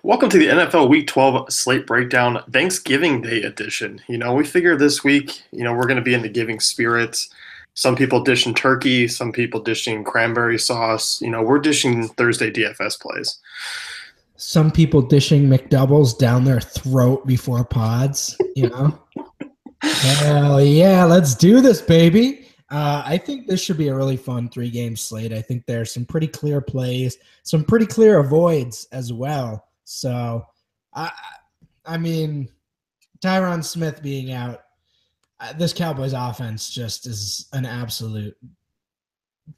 Welcome to the NFL Week 12 slate breakdown, Thanksgiving Day edition. We figure this week, we're going to be in the giving spirits. Some people dishing turkey, some people dishing cranberry sauce. We're dishing Thursday DFS plays. Some people dishing McDoubles down their throat before pods. Hell yeah, let's do this, baby. I think this should be a really fun 3-game slate. I think there's some pretty clear plays, some pretty clear avoids as well. So, I mean, Tyron Smith being out, this Cowboys offense just is an absolute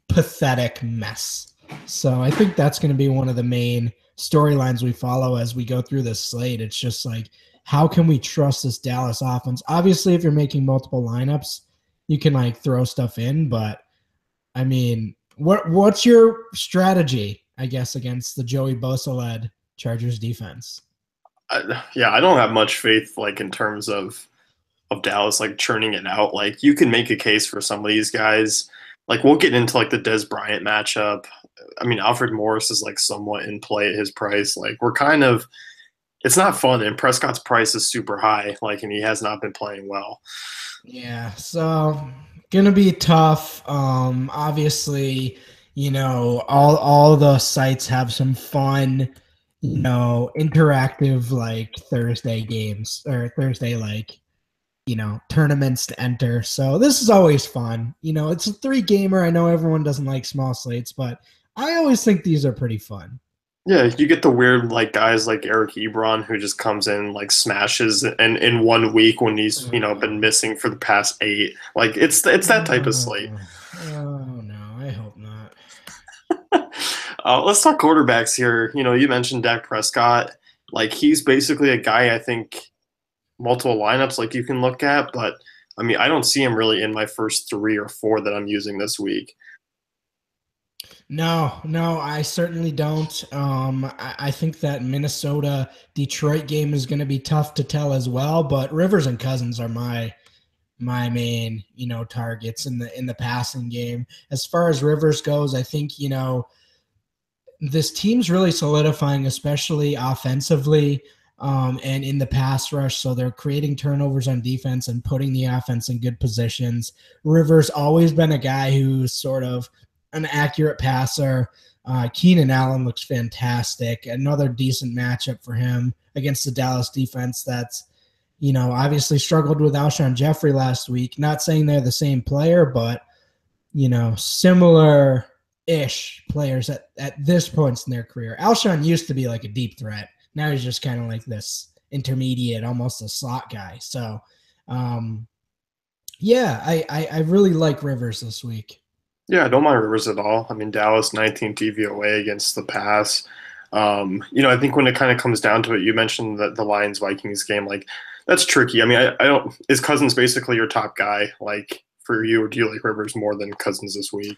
pathetic mess. So I think that's going to be one of the main storylines we follow as we go through this slate. It's just like, how can we trust this Dallas offense? Obviously, if you're making multiple lineups, you can throw stuff in, but I mean, what's your strategy, I guess, against the Joey Bosa-led Chargers defense? I don't have much faith in terms of Dallas churning it out. You can make a case for some of these guys. We'll get into the Dez Bryant matchup. I mean, Alfred Morris is somewhat in play at his price. It's not fun, and Prescott's price is super high, and he has not been playing well. Yeah, so gonna be tough. Obviously, all the sites have some fun, interactive Thursday games or Thursday tournaments to enter. So this is always fun. It's a 3-gamer. I know everyone doesn't like small slates, but I always think these are pretty fun. Yeah, you get the weird guys like Eric Ebron who just comes in smashes and in 1 week when he's been missing for the past 8. It's that type of slate. Oh no, I hope not. Let's talk quarterbacks here. You mentioned Dak Prescott. He's basically a guy I think multiple lineups you can look at, but I mean I don't see him really in my first 3 or 4 that I'm using this week. No, I certainly don't. I think that Minnesota-Detroit game is going to be tough to tell as well, but Rivers and Cousins are my main, targets in the passing game. As far as Rivers goes, I think, this team's really solidifying, especially offensively, and in the pass rush. So they're creating turnovers on defense and putting the offense in good positions. Rivers always been a guy who's sort of an accurate passer. Keenan Allen looks fantastic. Another decent matchup for him against the Dallas defense that's, obviously struggled with Alshon Jeffrey last week. Not saying they're the same player, but, similar-ish players at this point in their career. Alshon used to be a deep threat. Now he's just kind of this intermediate, almost a slot guy. So, I really like Rivers this week. Yeah, I don't mind Rivers at all. I mean, Dallas 19 DVOA against the pass. I think when it kind of comes down to it, you mentioned the Lions-Vikings game. That's tricky. I mean, I don't – is Cousins basically your top guy, for you, or do you like Rivers more than Cousins this week?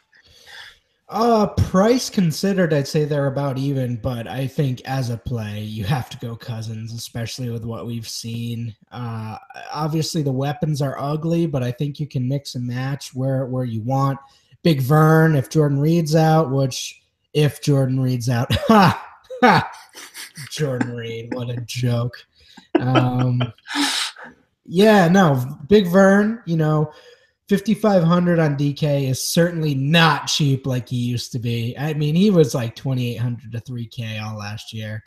Price considered, I'd say they're about even, but I think as a play, you have to go Cousins, especially with what we've seen. Obviously, the weapons are ugly, but I think you can mix and match where you want. Big Vern, if Jordan Reed's out, Jordan Reed, what a joke. Big Vern, 5,500 on DK is certainly not cheap like he used to be. I mean, he was 2,800 to 3K all last year,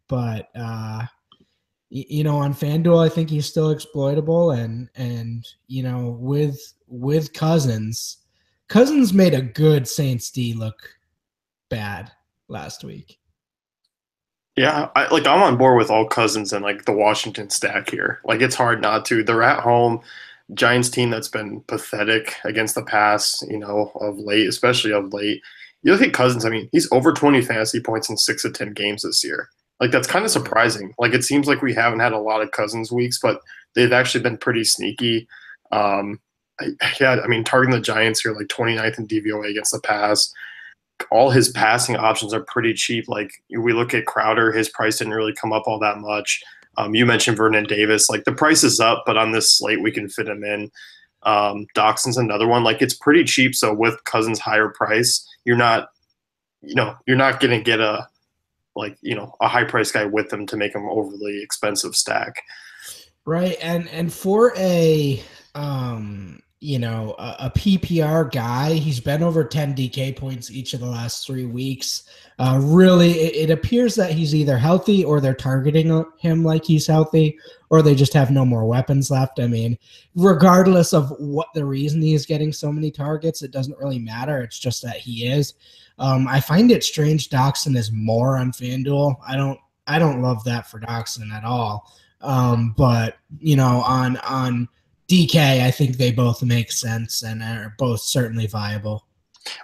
but on FanDuel, I think he's still exploitable, and with Cousins made a good Saints D look bad last week. Yeah, I'm on board with all Cousins and the Washington stack here. It's hard not to. They're at home. Giants team that's been pathetic against the pass, of late, especially of late. You look at Cousins, I mean, he's over 20 fantasy points in 6 of 10 games this year. That's kind of surprising. It seems like we haven't had a lot of Cousins weeks, but they've actually been pretty sneaky. Targeting the Giants here, 29th in DVOA against the pass. All his passing options are pretty cheap. We look at Crowder, his price didn't really come up all that much. You mentioned Vernon Davis. The price is up, but on this slate we can fit him in. Doxson's another one. It's pretty cheap. So with Cousins' higher price, you're not going to get a like, a high price guy with him to make him overly expensive stack. Right. And for a a PPR guy, he's been over 10 DK points each of the last 3 weeks. Really, it appears that he's either healthy or they're targeting him like he's healthy, or they just have no more weapons left. I mean, regardless of what the reason he is getting so many targets, it doesn't really matter. It's just that he is. I find it strange Doxson is more on FanDuel. I don't love that for Doxson at all. But on DK, I think they both make sense and are both certainly viable.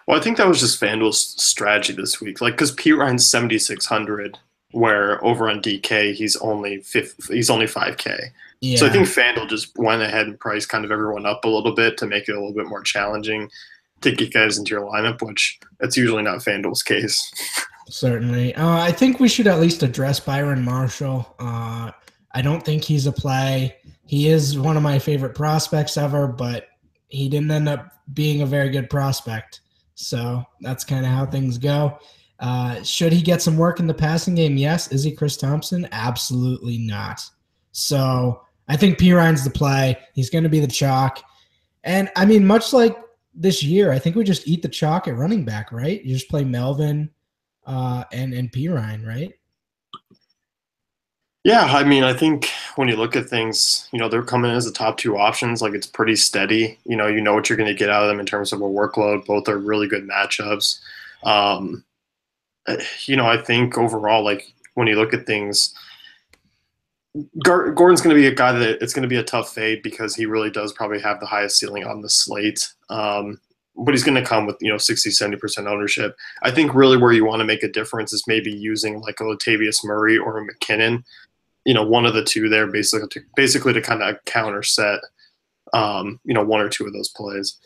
Well, I think that was just FanDuel's strategy this week. Like, because P Ryan's 7,600, where over on DK he's only 5K. So I Yeah, think FanDuel just went ahead and priced kind of everyone up a little bit to make it a little bit more challenging to get guys into your lineup, which that's usually not FanDuel's case. certainly. I think we should at least address Byron Marshall. I don't think he's a play. He is one of my favorite prospects ever, but he didn't end up being a very good prospect. So that's kind of how things go. Should he get some work in the passing game? Yes. Is he Chris Thompson? Absolutely not. So I think P. Ryan's the play. He's going to be the chalk. And I mean, much like this year, I think we just eat the chalk at running back, right? You just play Melvin and P. Ryan, right? Yeah, I mean, I think when you look at things, they're coming in as the top two options. Like, it's pretty steady. You know what you're going to get out of them in terms of a workload. Both are really good matchups. Um, I think overall, like, when you look at things, Gordon's going to be a guy that it's going to be a tough fade because he really does probably have the highest ceiling on the slate. But he's going to come with 60, 70% ownership. I think really where you want to make a difference is maybe using like a Latavius Murray or a McKinnon, one of the two there, basically to kind of counter set one or two of those plays.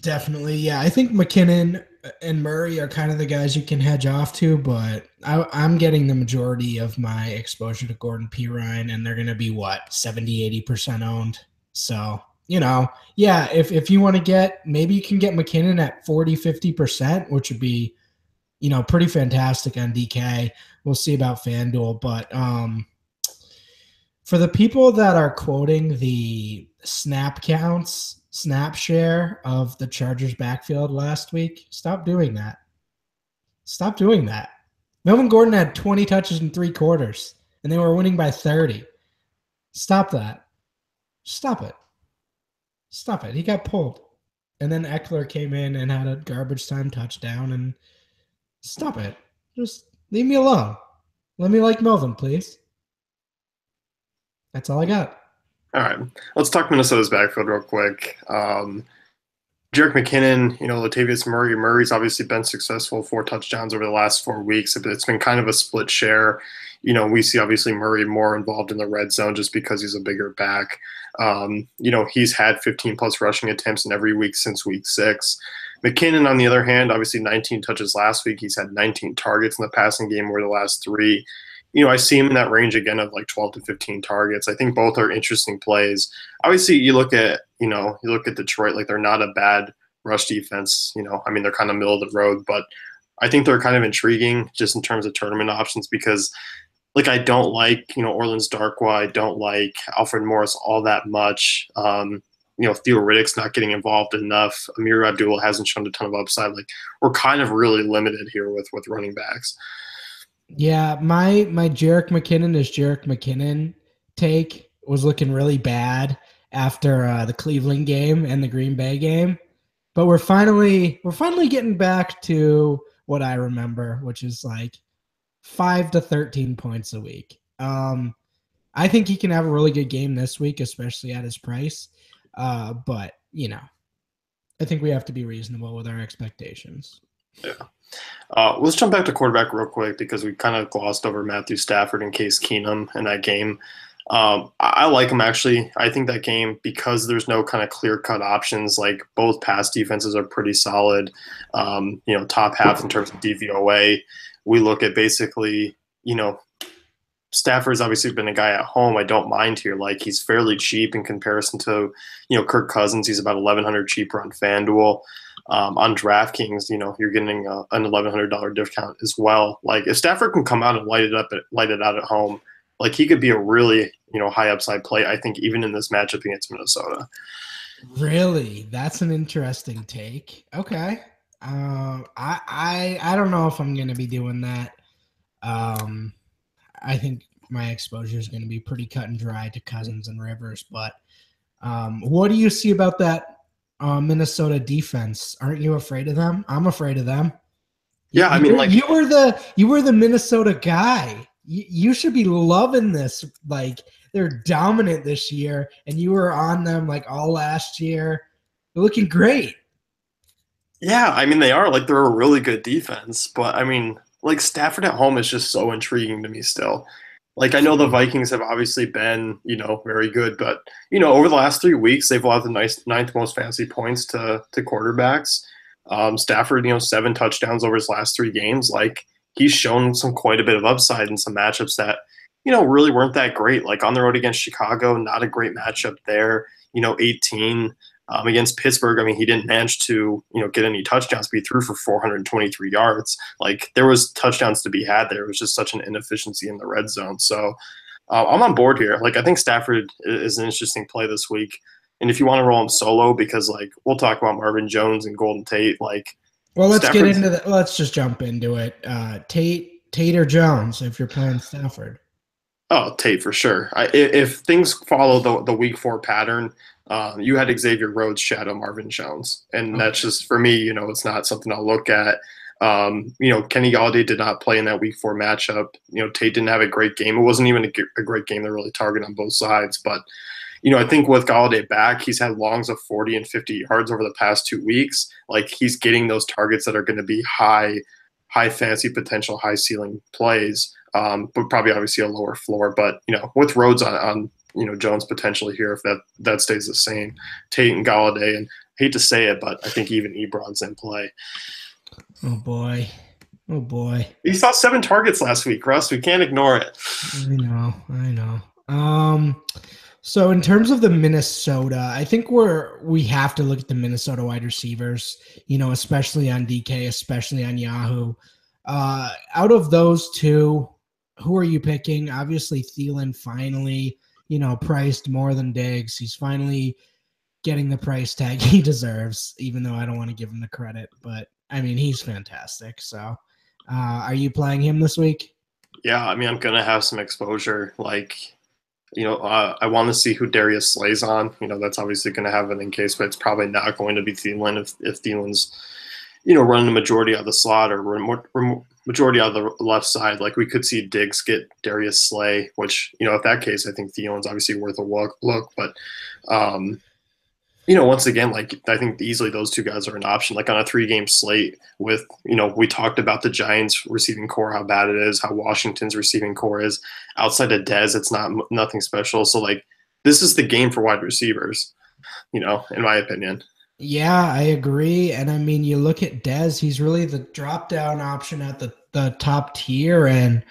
Definitely. Yeah. I think McKinnon and Murray are kind of the guys you can hedge off to, but I'm getting the majority of my exposure to Gordon P. Ryan, and they're going to be what, 70, 80% owned. So, yeah, if you want to maybe you can get McKinnon at 40, 50%, which would be, pretty fantastic on DK. We'll see about FanDuel, but, for the people that are quoting the snap counts, snap share of the Chargers backfield last week, stop doing that. Stop doing that. Melvin Gordon had 20 touches in 3 quarters, and they were winning by 30. Stop that. Stop it. Stop it. He got pulled. And then Eckler came in and had a garbage time touchdown, and stop it. Just leave me alone. Let me like Melvin, please. That's all I got. All right, let's talk Minnesota's backfield real quick. Jerick McKinnon, Latavius Murray. Murray's obviously been successful, 4 touchdowns over the last 4 weeks. But it's been kind of a split share. We see obviously Murray more involved in the red zone just because he's a bigger back. He's had 15 plus rushing attempts in every week since week 6. McKinnon, on the other hand, obviously 19 touches last week. He's had 19 targets in the passing game over the last 3. I see him in that range again of like 12 to 15 targets. I think both are interesting plays. Obviously, you look at Detroit, like they're not a bad rush defense. I mean, they're kind of middle of the road, but I think they're kind of intriguing just in terms of tournament options because, like, I don't like, Orleans Darkwa. I don't like Alfred Morris all that much. Theo Riddick's not getting involved enough. Amir Abdul hasn't shown a ton of upside. Like, we're kind of really limited here with running backs. Yeah, my Jerick McKinnon is Jerick McKinnon take was looking really bad after the Cleveland game and the Green Bay game, but we're finally getting back to what I remember, which is like 5 to 13 points a week. I think he can have a really good game this week, especially at his price. But I think we have to be reasonable with our expectations. Yeah. Let's jump back to quarterback real quick because we kind of glossed over Matthew Stafford and Case Keenum in that game. I like him actually. I think that game, because there's no kind of clear-cut options, like both pass defenses are pretty solid. Top half in terms of DVOA. We look at basically, Stafford's obviously been a guy at home I don't mind here. Like, he's fairly cheap in comparison to, Kirk Cousins. He's about 1,100 cheaper on FanDuel. on DraftKings, you're getting an $1,100 discount as well. Like if Stafford can come out and light it out at home, like he could be a really high upside play. I think even in this matchup against Minnesota. Really, that's an interesting take. Okay, I don't know if I'm going to be doing that. Um, I think my exposure is going to be pretty cut and dry to Cousins and Rivers. But what do you see about that Minnesota defense? Aren't you afraid of them? I'm afraid of them. Yeah, I mean, like You were the Minnesota guy. You should be loving this. Like they're dominant this year, and you were on them like all last year. They're looking great. yeah, I mean they are like they're a really good defense, but I mean like Stafford at home is just so intriguing to me still. Like I know the Vikings have obviously been very good, but over the last 3 weeks they've allowed the ninth most fantasy points to quarterbacks. Stafford, 7 touchdowns over his last 3 games. Like he's shown some quite a bit of upside in some matchups that really weren't that great. Like on the road against Chicago, not a great matchup there. 18 against Pittsburgh. I mean, he didn't manage to get any touchdowns, but he threw for 423 yards. Like there was touchdowns to be had there. It was just such an inefficiency in the red zone. So I'm on board here. Like I think Stafford is an interesting play this week. And if you want to roll him solo, because like we'll talk about Marvin Jones and Golden Tate, like well, let's get into that. Let's just jump into it. Tate or Jones, if you're playing Stafford. Oh, Tate for sure. If things follow the week 4 pattern, you had Xavier Rhodes shadow Marvin Jones, and that's just for me. It's not something I'll look at. Kenny Galladay did not play in that week 4 matchup. Tate didn't have a great game. It wasn't even a great game to really target on both sides, but I think with Galladay back, he's had longs of 40 and 50 yards over the past 2 weeks. Like he's getting those targets that are going to be high fantasy potential, high ceiling plays, but probably obviously a lower floor. But with Rhodes on Jones potentially here, if that stays the same, Tate and Galladay, and I hate to say it, but I think even Ebron's in play. Oh boy. Oh boy. He saw 7 targets last week, Russ. We can't ignore it. I know. So in terms of the Minnesota, I think we have to look at the Minnesota wide receivers, especially on DK, especially on Yahoo. Out of those two, who are you picking? Obviously, Thielen finally, priced more than Diggs. He's finally getting the price tag he deserves, even though I don't want to give him the credit. But, I mean, he's fantastic. So are you playing him this week? Yeah, I mean, I'm going to have some exposure. Like, I want to see who Darius Slay's on. That's obviously going to have an in case, but it's probably not going to be Thielen if Thielen's, running the majority out of the slot or majority out of the left side. Like we could see Diggs get Darius Slay, which, if that case, I think Thielen's obviously worth a look. But, once again, like I think easily those two guys are an option. Like on a 3-game slate with, we talked about the Giants receiving core, how bad it is, how Washington's receiving core is. Outside of Dez, it's nothing special. So like this is the game for wide receivers, in my opinion. Yeah, I agree. And I mean, you look at Dez, he's really the drop down option at the top tier, and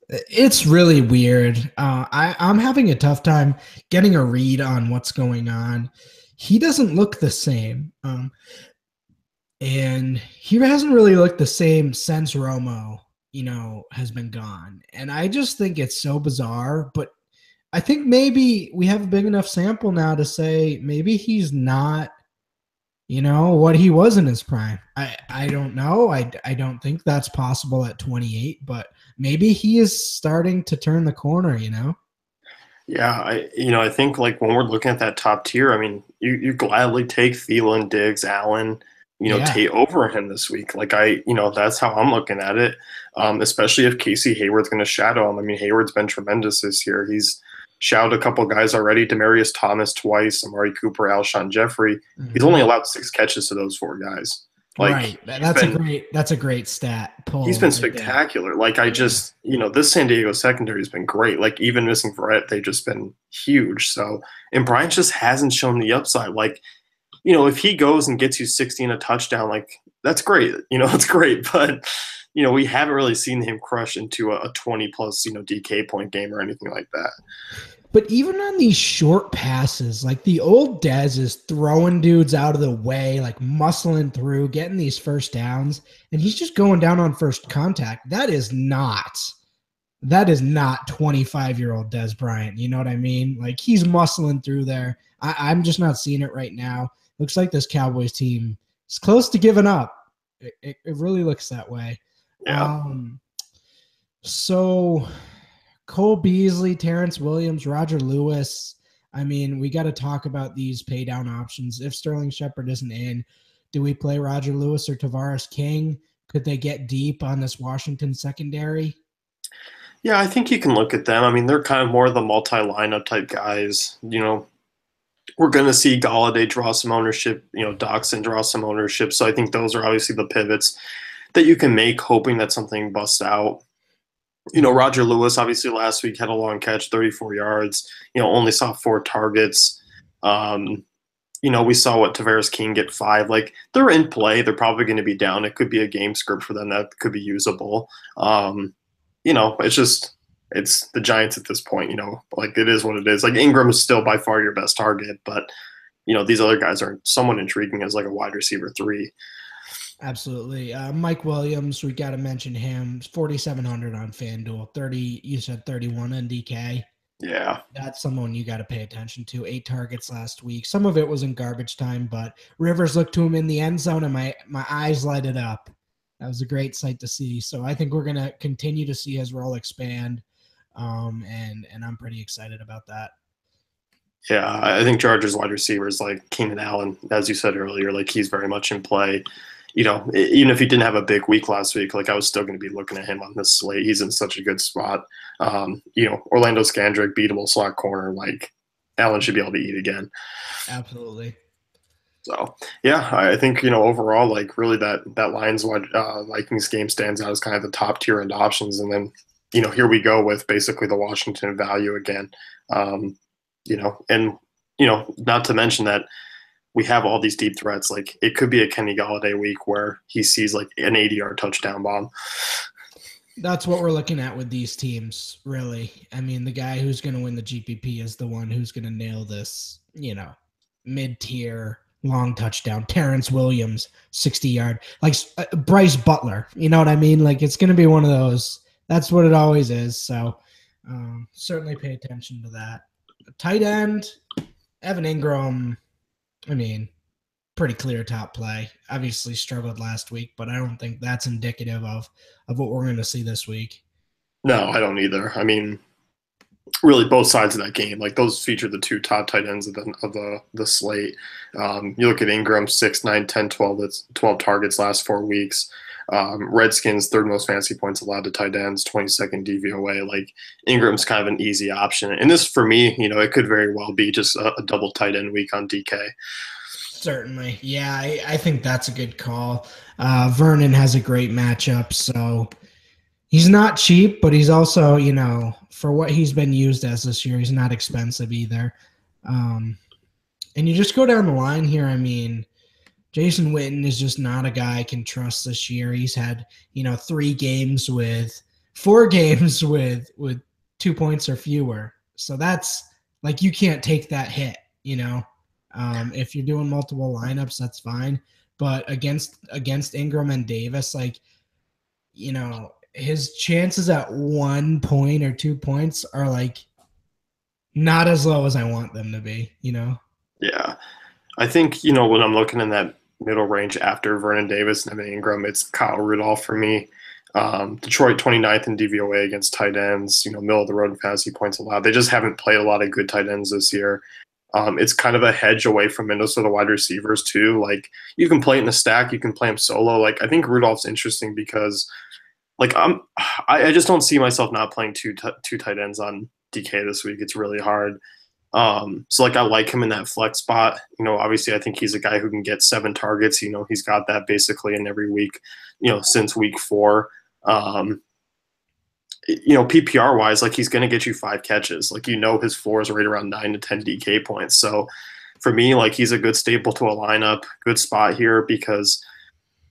it's really weird. I'm having a tough time getting a read on what's going on. He doesn't look the same. And he hasn't really looked the same since Romo, has been gone. And I just think it's so bizarre, but I think maybe we have a big enough sample now to say maybe he's not, what he was in his prime. I don't know. I don't think that's possible at 28, but maybe he is starting to turn the corner, Yeah, I think like when we're looking at that top tier, I mean, you gladly take Thielen, Diggs, Allen, Tate over him this week. Like that's how I'm looking at it. Especially if Casey Hayward's going to shadow him. I mean, Hayward's been tremendous this year. He's shadowed a couple guys already. Demarius Thomas twice, Amari Cooper, Alshon Jeffrey. Mm-hmm. He's only allowed 6 catches to those 4 guys. Like, right. That's a great stat. He's been spectacular. There. Like I just, this San Diego secondary has been great. Like even missing Verrett, they've just been huge. So, and Bryant just hasn't shown the upside. Like, if he goes and gets you 60 and a touchdown, like that's great. It's great. But, we haven't really seen him crush into a 20 plus, DK point game or anything like that. But even on these short passes, like the old Dez is throwing dudes out of the way, like muscling through, getting these first downs, and he's just going down on first contact. That is not 25-year-old Dez Bryant. You know what I mean? Like he's muscling through there. I'm just not seeing it right now. Looks like this Cowboys team is close to giving up. It really looks that way. Yeah. So Cole Beasley, Terrence Williams, Roger Lewis. I mean, we got to talk about these pay down options. If Sterling Shepard isn't in, do we play Roger Lewis or Tavares King? Could they get deep on this Washington secondary? Yeah, I think you can look at them. I mean, they're kind of more the multi-lineup type guys. We're going to see Galladay draw some ownership, Doxson draw some ownership. So I think those are obviously the pivots that you can make, hoping that something busts out. Roger Lewis obviously last week had a long catch, 34 yards, only saw 4 targets. We saw what Tavares King get 5. Like they're in play. They're probably going to be down. It could be a game script for them that could be usable. It's the Giants at this point, like it is what it is. Like Ingram is still by far your best target, but these other guys are somewhat intriguing as like a wide receiver 3. Absolutely. Mike Williams, we got to mention him. 4,700 on FanDuel, 30. You said 31 on DK. Yeah, that's someone you got to pay attention to. 8 targets last week. Some of it was in garbage time, but Rivers looked to him in the end zone, and my eyes lighted up. That was a great sight to see. So I think we're going to continue to see his role expand, and I'm pretty excited about that. Yeah, I think Chargers wide receivers like Keenan Allen, as you said earlier, like he's very much in play. Even if he didn't have a big week last week, like I was still going to be looking at him on this slate. He's in such a good spot. Orlando Scandrick, beatable slot corner. Like Allen should be able to eat again. Absolutely. So yeah, I think overall, like really that Lions Vikings game stands out as kind of the top tier end options, and then here we go with basically the Washington value again. Not to mention that we have all these deep threats. Like it could be a Kenny Galladay week where he sees like an 80-yard touchdown bomb. That's what we're looking at with these teams, really. I mean, the guy who's going to win the GPP is the one who's going to nail this, mid-tier long touchdown. Terrence Williams, 60-yard, like Bryce Butler. You know what I mean? Like it's going to be one of those. That's what it always is. So certainly pay attention to that. Tight end, Evan Ingram. I mean, pretty clear top play. Obviously struggled last week, but I don't think that's indicative of what we're going to see this week. No, I don't either. I mean, really both sides of that game, like those feature the 2 top tight ends of the slate. You look at Ingram, 6, 9, 10, 12, that's 12 targets last 4 weeks. Redskins, 3rd most fantasy points allowed to tight ends, 22nd DVOA. Like Ingram's kind of an easy option. And this, for me, it could very well be just a double tight end week on DK. Certainly. Yeah, I think that's a good call. Vernon has a great matchup, so he's not cheap, but he's also, for what he's been used as this year, he's not expensive either. And you just go down the line here. I mean, Jason Witten is just not a guy I can trust this year. He's had, 4 games with 2 points or fewer. So that's like, you can't take that hit, if you're doing multiple lineups, that's fine. But against Ingram and Davis, like, his chances at 1 point or 2 points are like not as low as I want them to be, Yeah. I think, when I'm looking in that middle range after Vernon Davis and Evan Ingram, it's Kyle Rudolph for me. Detroit 29th in DVOA against tight ends, middle of the road in fantasy points allowed. They just haven't played a lot of good tight ends this year. It's kind of a hedge away from Minnesota wide receivers too. Like you can play it in a stack, you can play him solo. Like I think Rudolph's interesting because like I just don't see myself not playing two tight ends on DK this week. It's really hard. So like I like him in that flex spot. Obviously I think he's a guy who can get 7 targets. He's got that basically in every week, since week 4. PPR wise, like he's going to get you 5 catches. Like, his floor is right around 9 to 10 DK points. So for me, like he's a good staple to a lineup, good spot here because,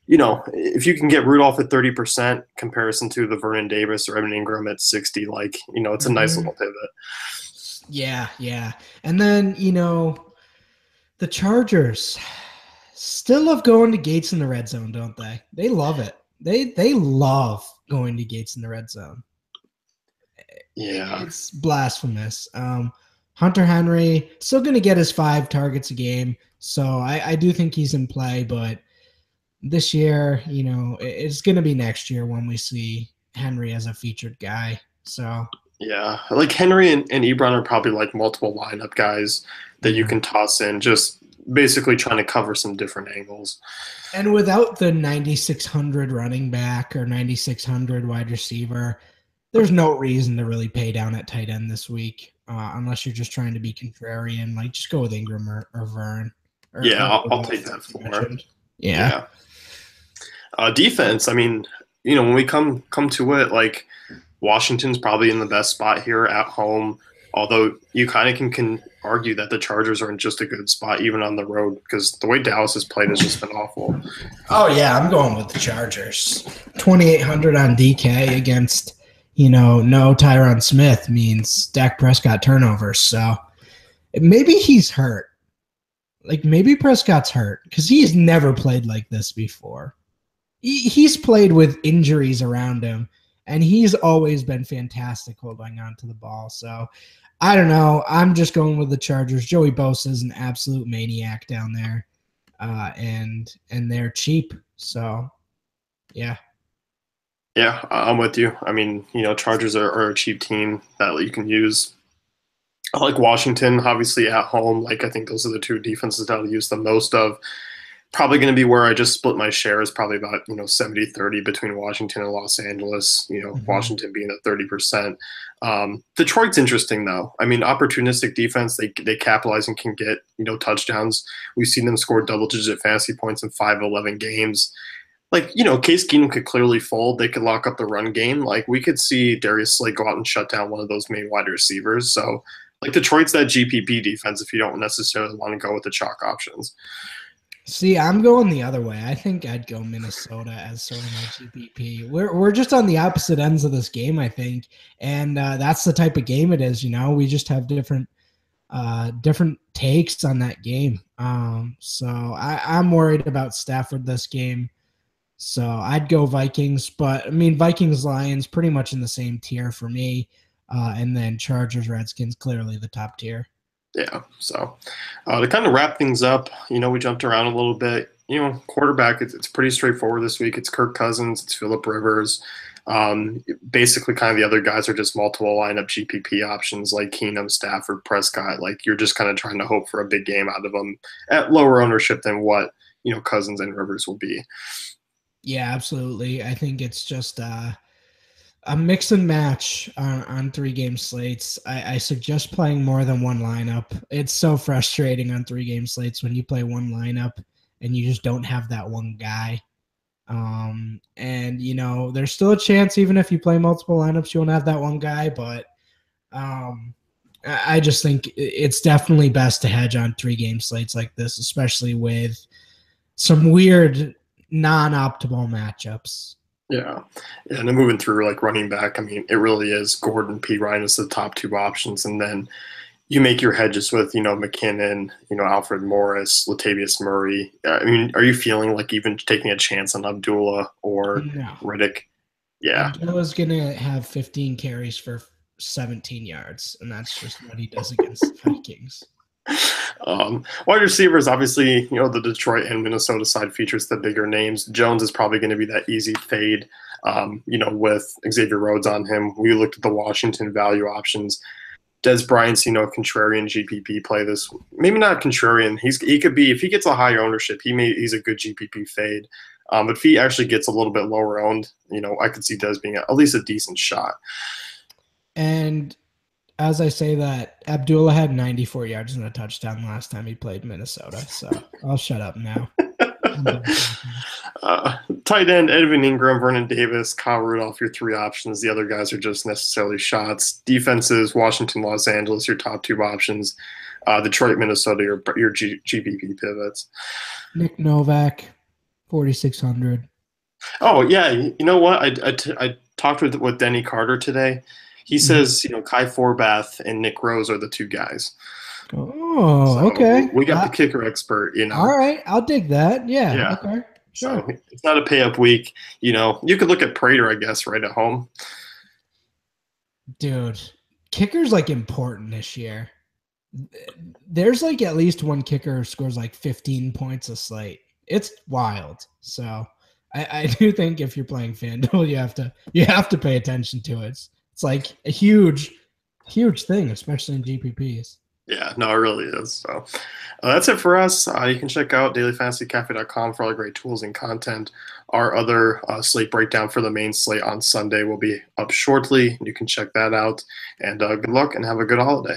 if you can get Rudolph at 30% comparison to the Vernon Davis or Evan Ingram at 60, like, it's a nice little pivot. Yeah, yeah. And then, the Chargers still love going to Gates in the red zone, don't they? They love it. They love going to Gates in the red zone. Yeah, It's blasphemous. Hunter Henry still going to get his 5 targets a game, so I do think he's in play. But this year, it's going to be next year when we see Henry as a featured guy. So yeah. Like Henry and Ebron are probably like multiple lineup guys that you yeah. can toss in, just basically trying to cover some different angles. And without the 9,600 running back or 9,600 wide receiver, there's no reason to really pay down at tight end this week, unless you're just trying to be contrarian. Like, just go with Ingram or Vern Yeah, or I'll both take that you for. mentioned. Yeah. Yeah. Defense. I mean, when we come to it, like Washington's probably in the best spot here at home. Although you kind of can argue that the Chargers are in just a good spot even on the road because the way Dallas has played has just been awful. Oh yeah, I'm going with the Chargers. 2,800 on DK against, no Tyron Smith means Dak Prescott turnovers. So maybe he's hurt. Like maybe Prescott's hurt because he's never played like this before. He's played with injuries around him, and he's always been fantastic holding on to the ball. So I don't know. I'm just going with the Chargers. Joey Bosa is an absolute maniac down there, and they're cheap. So yeah. Yeah, I'm with you. I mean, Chargers are a cheap team that you can use. I like Washington, obviously at home. Like I think those are the two defenses that I'll use the most of. Probably going to be where I just split my shares, probably about 70-30 between Washington and Los Angeles. Mhm. Washington being at 30%. Detroit's interesting though. I mean, opportunistic defense, they capitalize and can get touchdowns. We've seen them score double-digit fantasy points in 5-11 games. Like Case Keenum could clearly fold. They could lock up the run game. Like we could see Darius Slay go out and shut down one of those main wide receivers. So like Detroit's that GPP defense if you don't necessarily want to go with the chalk options. See, I'm going the other way. I think I'd go Minnesota as sort of my GPP. We're just on the opposite ends of this game, I think, and that's the type of game it is. We just have different takes on that game. So I'm worried about Stafford this game. So I'd go Vikings, but I mean Vikings Lions pretty much in the same tier for me, and then Chargers Redskins clearly the top tier. Yeah. So to kind of wrap things up, we jumped around a little bit. Quarterback, it's pretty straightforward this week. It's Kirk Cousins, it's Phillip Rivers. Basically, kind of the other guys are just multiple lineup GPP options like Keenum, Stafford, Prescott. Like you're just kind of trying to hope for a big game out of them at lower ownership than what Cousins and Rivers will be. Yeah, absolutely. I think it's just a mix and match on 3 game slates. I suggest playing more than one lineup. It's so frustrating on 3 game slates when you play one lineup and you just don't have that one guy. And there's still a chance even if you play multiple lineups, you won't have that one guy. But I just think it's definitely best to hedge on 3 game slates like this, especially with some weird non-optimal matchups. Yeah. Yeah. And then moving through like running back, I mean, it really is Gordon, P. Ryan is the top two options. And then you make your hedges with, McKinnon, Alfred Morris, Latavius Murray. I mean, are you feeling like even taking a chance on Abdullah or No. Riddick? Yeah. Abdullah's going to have 15 carries for 17 yards, and that's just what he does against the Vikings. Wide receivers, obviously, the Detroit and Minnesota side features the bigger names. Jones is probably going to be that easy fade, with Xavier Rhodes on him. We looked at the Washington value options. Des Bryant's, contrarian GPP play this. Maybe not contrarian. He could be if he gets a higher ownership. He's a good GPP fade. But if he actually gets a little bit lower owned, I could see Des being at least a decent shot. And as I say that, Abdullah had 94 yards and a touchdown last time he played Minnesota. So I'll shut up now. Tight end, Edwin Ingram, Vernon Davis, Kyle Rudolph, your three options. The other guys are just necessarily shots. Defenses, Washington, Los Angeles, your top two options. Detroit, Minnesota, your GPP pivots. Nick Novak, 4,600. Oh, yeah. You know what? I talked with Denny Carter today. He Mhm. says, Kai Forbath and Nick Rose are the two guys. Oh, So okay. we got the kicker expert. All right. I'll dig that. Yeah. Yeah. Okay. Sure. So it's not a pay up week. You could look at Prater, I guess, right at home. Dude, kicker's like important this year. There's like at least one kicker who scores like 15 points a slate. It's wild. So I do think if you're playing FanDuel, you have to pay attention to it. It's like a huge thing, especially in GPPs. Yeah, no, it really is. So that's it for us. You can check out dailyfantasycafe.com for all the great tools and content. Our other slate breakdown for the main slate on Sunday will be up shortly. You can check that out. And good luck and have a good holiday.